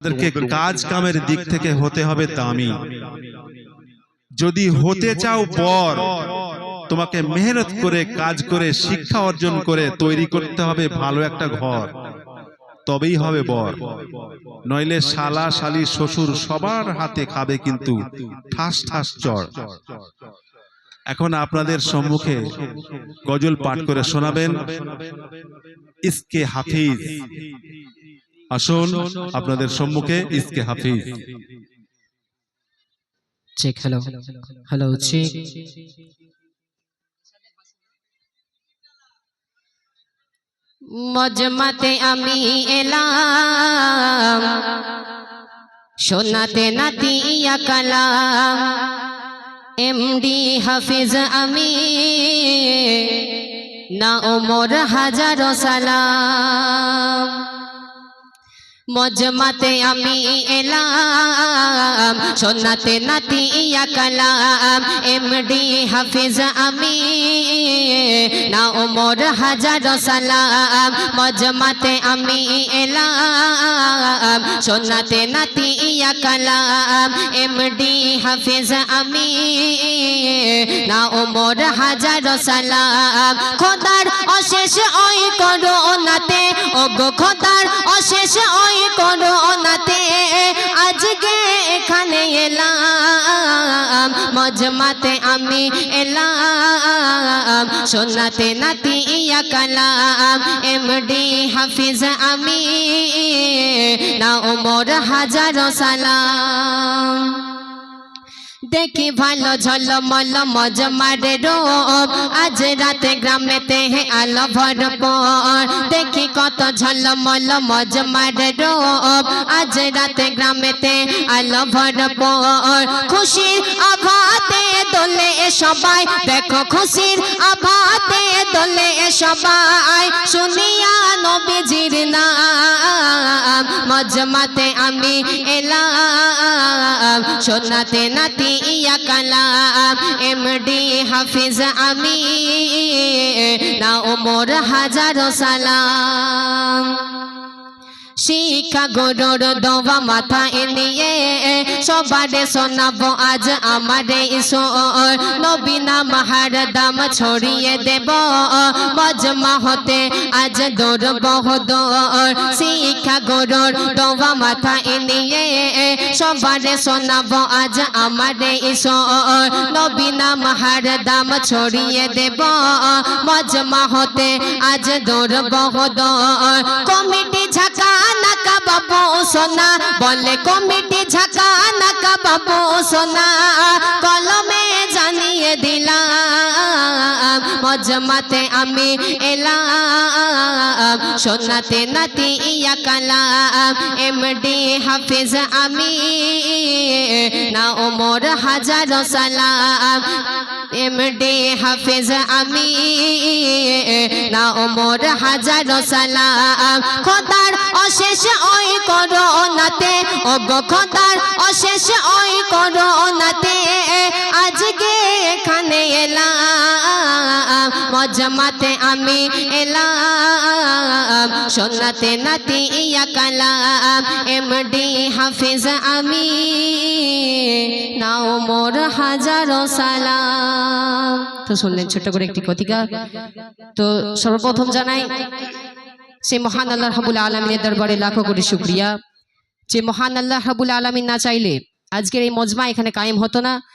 তোমাদেরকে কাজ কামের দিক থেকে হতে হবে দামি। যদি হতে চাও বর, তোমাকে মেহনত করে কাজ করে শিক্ষা অর্জন করে তৈরি করতে হবে ভালো একটা ঘর, তবেই হবে বর। নইলে শালা শালি শ্বশুর সবার হাতে খাবে কিন্তু ঠাস ঠাস চড়। এখন আপনাদের সম্মুখে গজল পাঠ করে শোনাবেন ইসকে হাফিজ। আসুন আপনাদের সম্মুখে ইসকে হাফিজ। Check, hello hello, check. মজমাতে আমি এলাম, শোনাতে নাতিয়া কালাম। এমডি হাফিজ আমি, না ওমর হাজারো সালাম। মজমাতে আমি এলাম, শোনাতে নাতিয়া কালাম। এমডি হাফিজ আমি, না ওমর হাজারো সালাম। মজমাতে আমি এলাম, শোনাতে নাতিয়া কালাম। এমডি হাফিজ আমি, না ওমর হাজারো সালাম। খোদার অশেষ ওই করোনাতে, ওগো খোদার অশেষ ওই করোনাতে আজকে এখানে এলাম। মজমাতে আমি এলাম, শোনাতে নাতিয়া কালাম। এমডি হাফিজ আমি, না ওমর হাজারো সালাম। দেখি ভালো ঝলমল মজমার রূপ, আজ রাতে গ্রামেতে হে আলো ভরপুর। দেখি কত ঝলমল মজমার রূপ, আজ রাতে গ্রামেতে আলো ভরপুর। খুশির আভাতে দোলে সবাই, দেখো খুশির আভাতে দোলে সবাই। শুনিয়া নবীজির নাম, মজমাতে আমি এলাম, শোনাতে নাতিয়া কালাম। এমডি হাফিজ আমি, না ওমর হাজারো সালাম। শিক্ষা গরুর দোয়া মাথায় নিয়ে সবারে শোনাবো আজ আমারে ঈশ্বর। নবী নাম হারদম ছড়িয়ে দেব, মজমা হতে আজ দূর বহুদূর। শিক্ষা গরুর দোয়া মাথায় নিয়ে সবারে শোনাবো আজ আমারে ঈশ্বর। নবী নাম হারদম ছড়িয়ে দেব, মজমা হতে আজ দূর বহুদূর। কমিটি ঝাঁকা নাকা বাবু সোনা, বলে কমিটি ঝাঁকা নাকা বাবু সোনা। কলমে জানিয়ে দিলাম, মজমাতে আমি এলাম, শোনাতে নাতিয়া কালাম। এমডি হাফিজ আমি, না ওমর হাজারো সালাম। এমডি হাফিজ আমি, না ওমর হাজারো সালাম। খোদার অশেষ ওই করোনাতে, ওগো খোদার অশেষ ওই করোনাতে আজকে এখানে এলাম। মজমাতে আমি এলাম, শোনাতে নাতিয়া কালাম। এমডি হাফিজ আমি, না ওমর হাজারো সালাম। তো শুনলেন ছোট্ট করে একটি কথিকা। তো সর্বপ্রথম জানাই সে মহান আল্লাহ রাব্বুল আলামিনের দরবারে লাখো কোটি শুকরিয়া, যে মহান আল্লাহ রাব্বুল আলামিন না চাইলে আজকের এই মজমা এখানে কায়েম হতো না।